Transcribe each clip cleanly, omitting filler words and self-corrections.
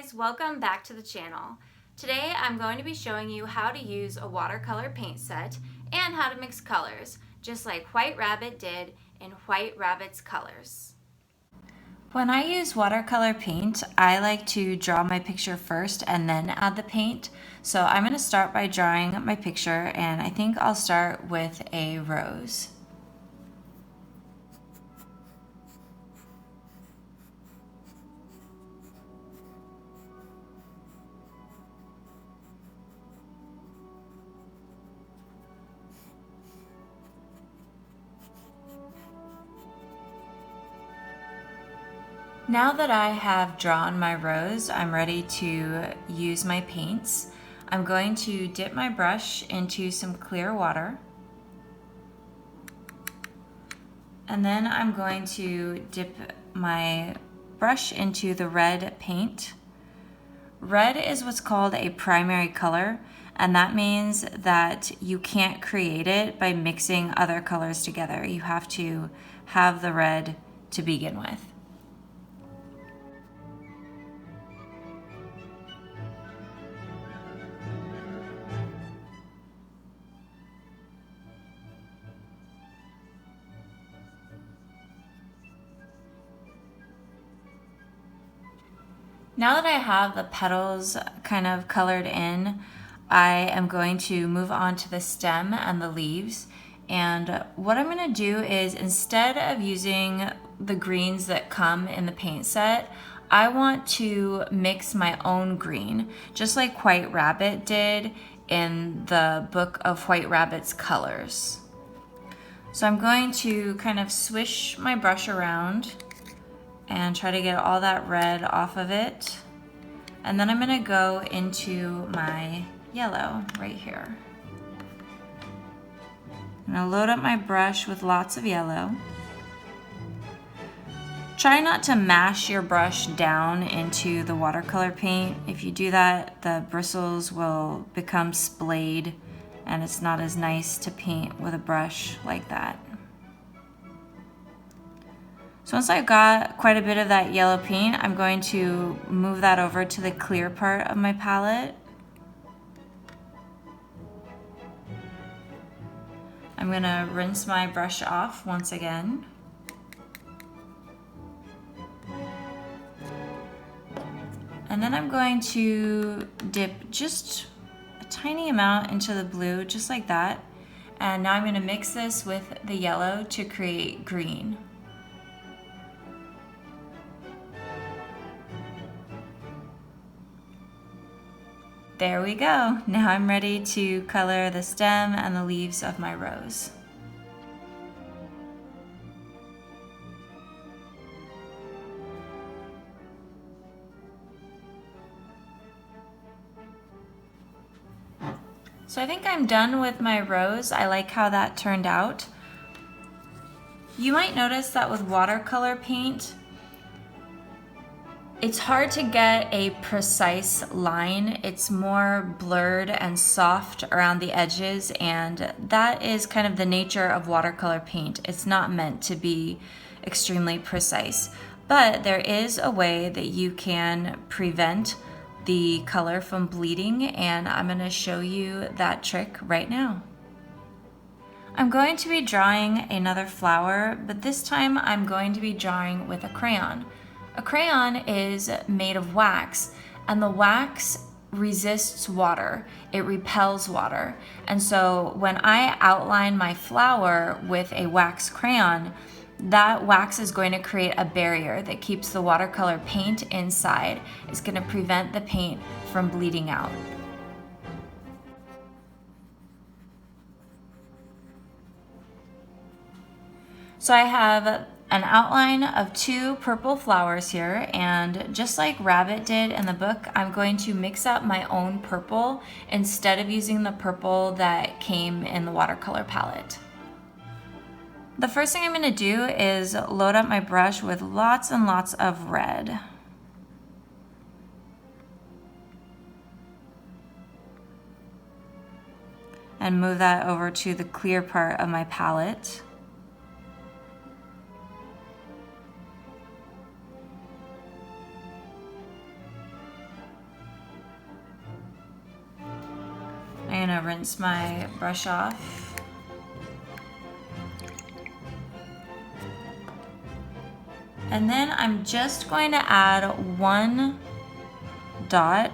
guys, welcome back to the channel. Today I'm going to be showing you how to use a watercolor paint set and how to mix colors, just like White Rabbit did in White Rabbit's Colors. When I use watercolor paint, I like to draw my picture first and then add the paint. So I'm going to start by drawing my picture, and I think I'll start with a rose. Now that I have drawn my rose, I'm ready to use my paints. I'm going to dip my brush into some clear water. And then I'm going to dip my brush into the red paint. Red is what's called a primary color, and that means that you can't create it by mixing other colors together. You have to have the red to begin with. Now that I have the petals kind of colored in, I am going to move on to the stem and the leaves. And what I'm going to do is, instead of using the greens that come in the paint set, I want to mix my own green, just like White Rabbit did in the book of White Rabbit's Colors. So I'm going to kind of swish my brush around and try to get all that red off of it. And then I'm gonna go into my yellow right here. I'm gonna load up my brush with lots of yellow. Try not to mash your brush down into the watercolor paint. If you do that, the bristles will become splayed and it's not as nice to paint with a brush like that. So once I've got quite a bit of that yellow paint, I'm going to move that over to the clear part of my palette. I'm going to rinse my brush off once again. And then I'm going to dip just a tiny amount into the blue, just like that. And now I'm going to mix this with the yellow to create green. There we go. Now I'm ready to color the stem and the leaves of my rose. So I think I'm done with my rose. I like how that turned out. You might notice that with watercolor paint, it's hard to get a precise line. It's more blurred and soft around the edges, and that is kind of the nature of watercolor paint. It's not meant to be extremely precise, but there is a way that you can prevent the color from bleeding, and I'm going to show you that trick right now. I'm going to be drawing another flower, but this time I'm going to be drawing with a crayon. A crayon is made of wax, and the wax resists water. It repels water. And so when I outline my flower with a wax crayon, that wax is going to create a barrier that keeps the watercolor paint inside. It's going to prevent the paint from bleeding out. So I have an outline of two purple flowers here, and just like Rabbit did in the book, I'm going to mix up my own purple instead of using the purple that came in the watercolor palette. The first thing I'm going to do is load up my brush with lots and lots of red. And move that over to the clear part of my palette. I'm gonna rinse my brush off. And then I'm just going to add one dot,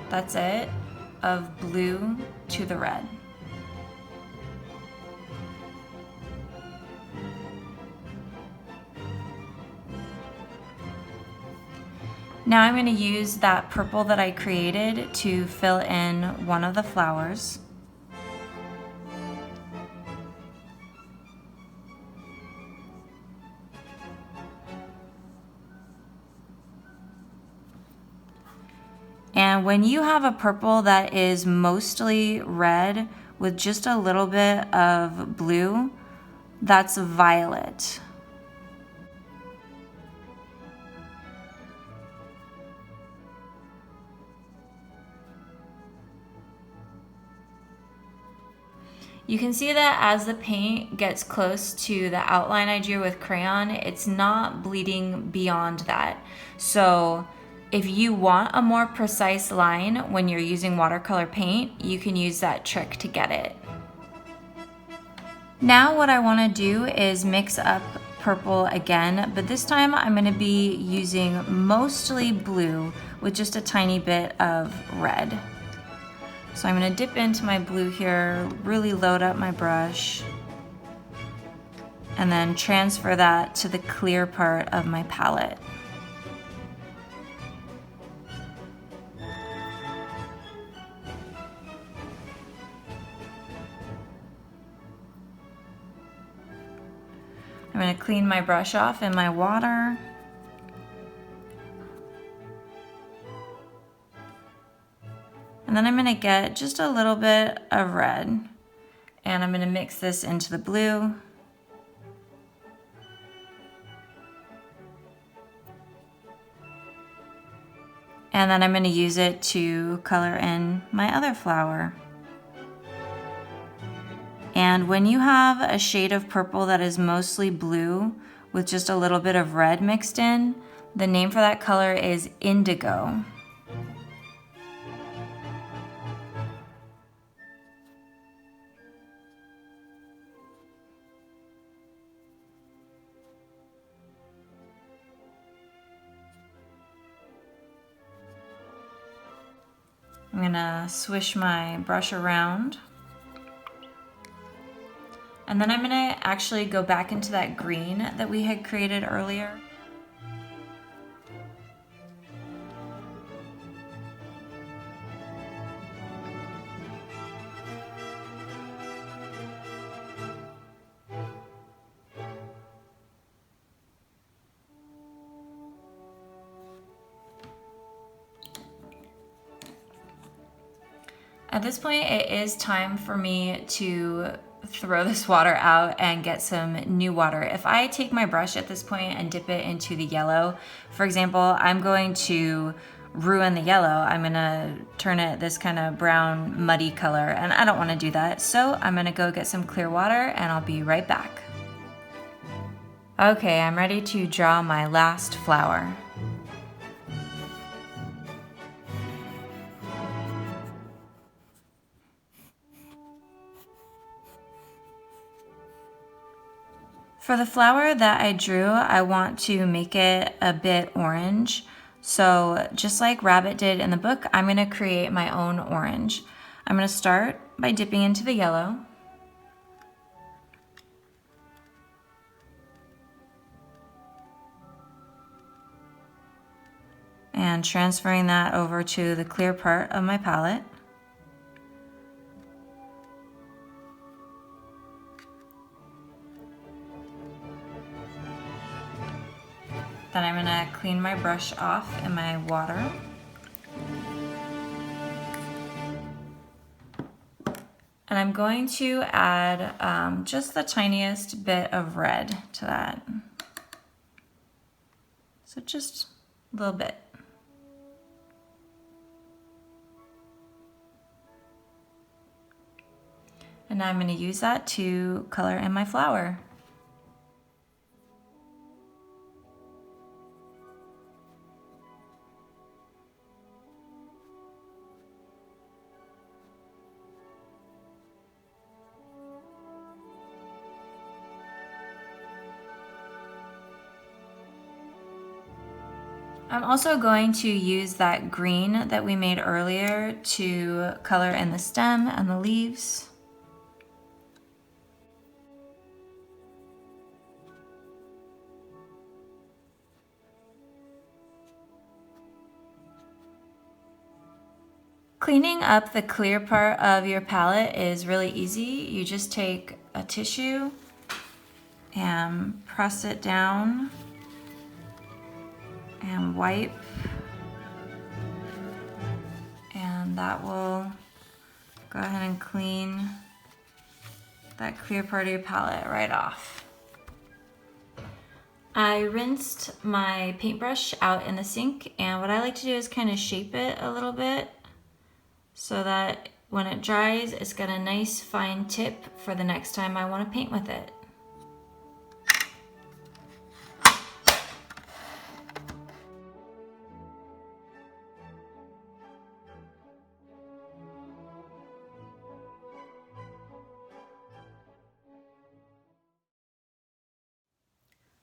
that's it, of blue to the red. Now I'm going to use that purple that I created to fill in one of the flowers. And when you have a purple that is mostly red with just a little bit of blue, that's violet. You can see that as the paint gets close to the outline I drew with crayon, it's not bleeding beyond that. So if you want a more precise line when you're using watercolor paint, you can use that trick to get it. Now what I want to do is mix up purple again, but this time I'm going to be using mostly blue with just a tiny bit of red. So I'm going to dip into my blue here, really load up my brush, and then transfer that to the clear part of my palette. I'm going to clean my brush off in my water. And then I'm going to get just a little bit of red, and I'm going to mix this into the blue. And then I'm going to use it to color in my other flower. And when you have a shade of purple that is mostly blue with just a little bit of red mixed in, the name for that color is indigo. I'm gonna swish my brush around. And then I'm gonna actually go back into that green that we had created earlier. At this point, it is time for me to throw this water out and get some new water. If I take my brush at this point and dip it into the yellow, for example, I'm going to ruin the yellow. I'm gonna turn it this kind of brown, muddy color, and I don't wanna do that. So I'm gonna go get some clear water and I'll be right back. Okay, I'm ready to draw my last flower. For the flower that I drew, I want to make it a bit orange. So just like Rabbit did in the book, I'm going to create my own orange. I'm going to start by dipping into the yellow. And transferring that over to the clear part of my palette. Then I'm going to clean my brush off in my water. And I'm going to add just the tiniest bit of red to that. So just a little bit. And now I'm going to use that to color in my flower. I'm also going to use that green that we made earlier to color in the stem and the leaves. Cleaning up the clear part of your palette is really easy. You just take a tissue and press it down and wipe, and that will go ahead and clean that clear part of your palette right off. I rinsed my paintbrush out in the sink, and what I like to do is kind of shape it a little bit so that when it dries, it's got a nice fine tip for the next time I want to paint with it.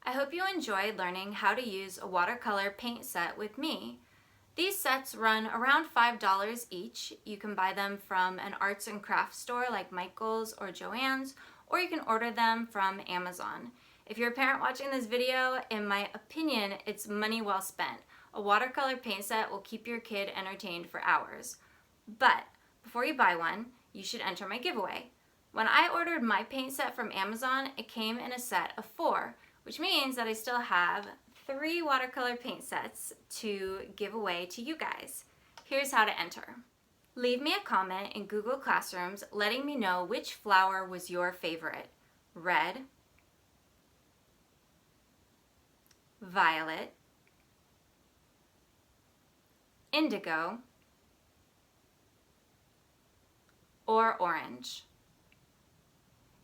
I hope you enjoyed learning how to use a watercolor paint set with me. These sets run around $5 each. You can buy them from an arts and crafts store like Michael's or Joann's, or you can order them from Amazon. If you're a parent watching this video, in my opinion, it's money well spent. A watercolor paint set will keep your kid entertained for hours. But before you buy one, you should enter my giveaway. When I ordered my paint set from Amazon, it came in a set of 4, which means that I still have 3 watercolor paint sets to give away to you guys. Here's how to enter. Leave me a comment in Google Classrooms letting me know which flower was your favorite. Red, violet, indigo, or orange.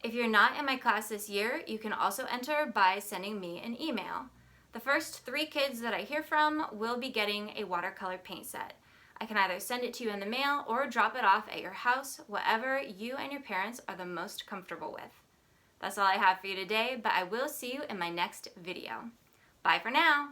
If you're not in my class this year, you can also enter by sending me an email. The first 3 kids that I hear from will be getting a watercolor paint set. I can either send it to you in the mail or drop it off at your house, whatever you and your parents are the most comfortable with. That's all I have for you today, but I will see you in my next video. Bye for now.